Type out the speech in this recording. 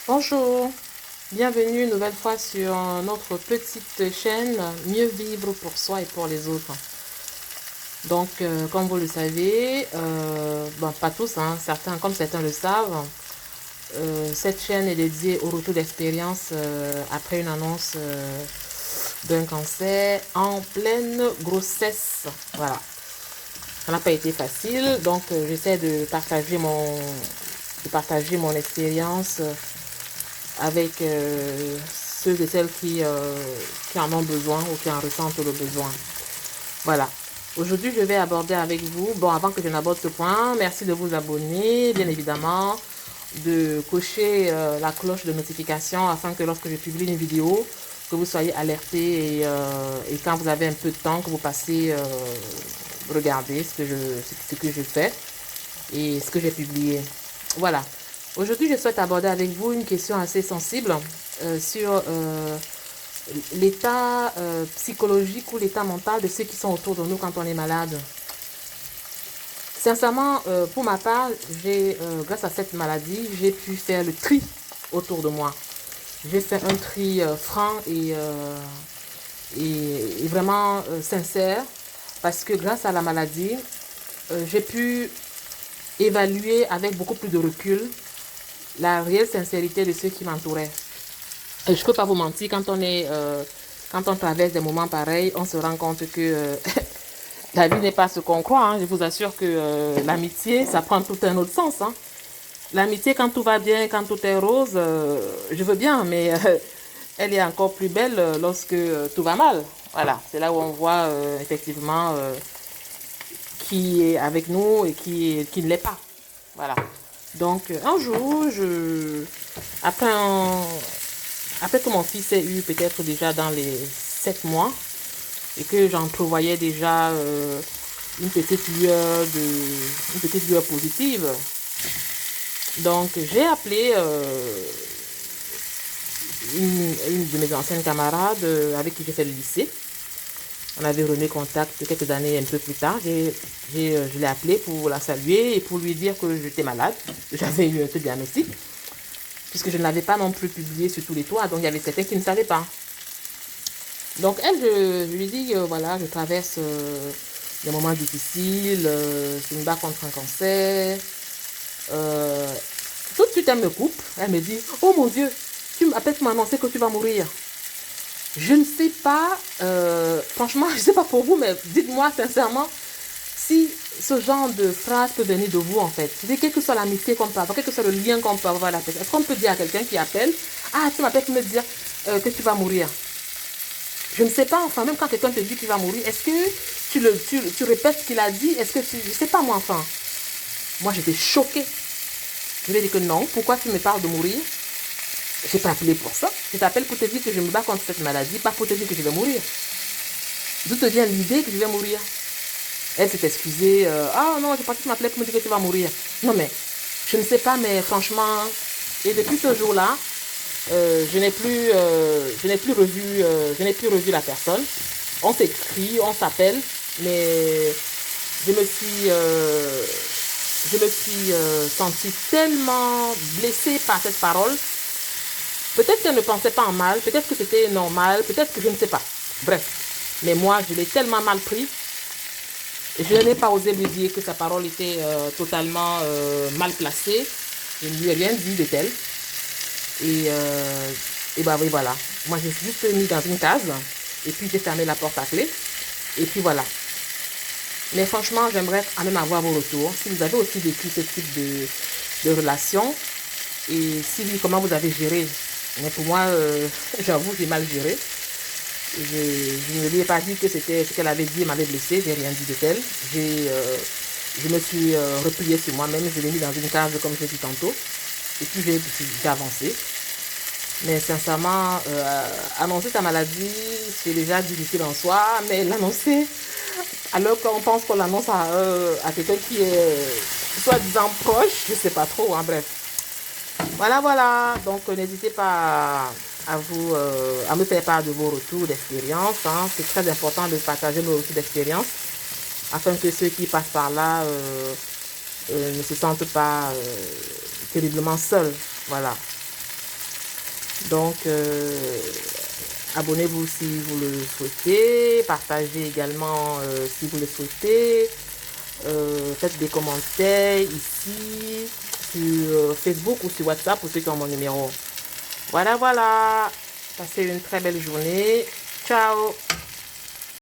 Bonjour, bienvenue une nouvelle fois sur notre petite chaîne Mieux vivre pour soi et pour les autres. Donc, comme vous le savez, bon, pas tous, hein, certains, comme certains le savent, cette chaîne est dédiée au retour d'expérience après une annonce d'un cancer en pleine grossesse. Voilà, ça n'a pas été facile, donc j'essaie de partager mon expérience avec ceux et celles qui en ont besoin ou qui en ressentent le besoin. Voilà. Aujourd'hui, je vais aborder avec vous, bon, avant que je n'aborde ce point, merci de vous abonner, bien évidemment, de cocher la cloche de notification afin que lorsque je publie une vidéo, que vous soyez alertés et quand vous avez un peu de temps, que vous passez regarder ce que je fais et ce que j'ai publié. Voilà. Aujourd'hui, je souhaite aborder avec vous une question assez sensible sur l'état psychologique ou l'état mental de ceux qui sont autour de nous quand on est malade. Sincèrement, pour ma part, grâce à cette maladie, j'ai pu faire le tri autour de moi. J'ai fait un tri franc et vraiment sincère parce que grâce à la maladie, j'ai pu évaluer avec beaucoup plus de recul la réelle sincérité de ceux qui m'entouraient. Et je ne peux pas vous mentir, quand on traverse des moments pareils, on se rend compte que la vie n'est pas ce qu'on croit. Hein. Je vous assure que l'amitié, ça prend tout un autre sens. Hein. L'amitié, quand tout va bien, quand tout est rose, je veux bien, mais elle est encore plus belle lorsque tout va mal. Voilà, c'est là où on voit effectivement qui est avec nous et qui ne l'est pas. Voilà. Donc, un jour, après, après que mon fils ait eu peut-être déjà dans les 7 mois et que j'entrevoyais déjà une petite lueur positive, donc j'ai appelé une de mes anciennes camarades avec qui j'ai fait le lycée. On avait renoué contact quelques années un peu plus tard. Je l'ai appelée pour la saluer et pour lui dire que j'étais malade. J'avais eu ce diagnostic, puisque je ne l'avais pas non plus publié sur tous les toits. Donc il y avait certains qui ne savaient pas. Donc elle, je lui dis, voilà, je traverse des moments difficiles, je me bats contre un cancer. Euh, Tout de suite, elle me coupe. Elle me dit, oh mon Dieu, tu m'appelles pour m'annoncer que tu vas mourir. Je ne sais pas, franchement, je ne sais pas pour vous, mais dites-moi sincèrement si ce genre de phrase peut venir de vous en fait. C'est-à-dire, quelle que soit l'amitié qu'on peut avoir, quel que soit le lien qu'on peut avoir avec la personne. Est-ce qu'on peut dire à quelqu'un qui appelle, ah, tu m'appelles pour me dire que tu vas mourir? Je ne sais pas, enfin, même quand quelqu'un te dit qu'il va mourir, est-ce que tu répètes ce qu'il a dit? Est-ce que tu... Je ne sais pas moi, enfin. Moi, j'étais choquée. Je lui ai dit que non, pourquoi tu me parles de mourir? Je n'ai pas appelé pour ça. Je t'appelle pour te dire que je me bats contre cette maladie, pas pour te dire que je vais mourir. D'où te vient l'idée que je vais mourir? Elle s'est excusée. Ah non, je pensais que tu m'appelais pour me dire que tu vas mourir. Non, mais je ne sais pas, mais franchement. Et depuis ce jour-là, je n'ai plus revu la personne. On s'écrit, on s'appelle, mais je me suis, euh, je me suis sentie tellement blessée par cette parole. Peut-être qu'elle ne pensait pas en mal, peut-être que c'était normal, peut-être que je ne sais pas. Bref, mais moi, je l'ai tellement mal pris. Je n'ai pas osé lui dire que sa parole était totalement mal placée. Je ne lui ai rien dit de tel. Et bah oui, voilà. Moi, j'ai juste mis dans une case. Et puis, j'ai fermé la porte à clé. Et puis, voilà. Mais franchement, j'aimerais quand même avoir vos retours. Si vous avez aussi vécu ce type de relation. Et si oui, comment vous avez géré. Mais pour moi, j'avoue, j'ai mal géré. Je ne lui ai pas dit que c'était ce qu'elle avait dit m'avait blessé. J'ai rien dit de tel. Je me suis repliée sur moi-même. Je l'ai mis dans une case, comme j'ai dit tantôt. Et puis, j'ai avancé. Mais sincèrement, annoncer sa maladie, c'est déjà difficile en soi, mais l'annoncer alors qu'on pense qu'on l'annonce à quelqu'un qui est soi-disant proche, je ne sais pas trop, hein, bref. Voilà, voilà. Donc, n'hésitez pas à me faire part de vos retours d'expérience. Hein. C'est très important de partager nos retours d'expérience afin que ceux qui passent par là ne se sentent pas terriblement seuls. Voilà. Donc, abonnez-vous si vous le souhaitez. Partagez également si vous le souhaitez. Faites des commentaires ici sur Facebook ou sur WhatsApp pour ceux qui ont mon numéro. Voilà, voilà. Passez une très belle journée. Ciao.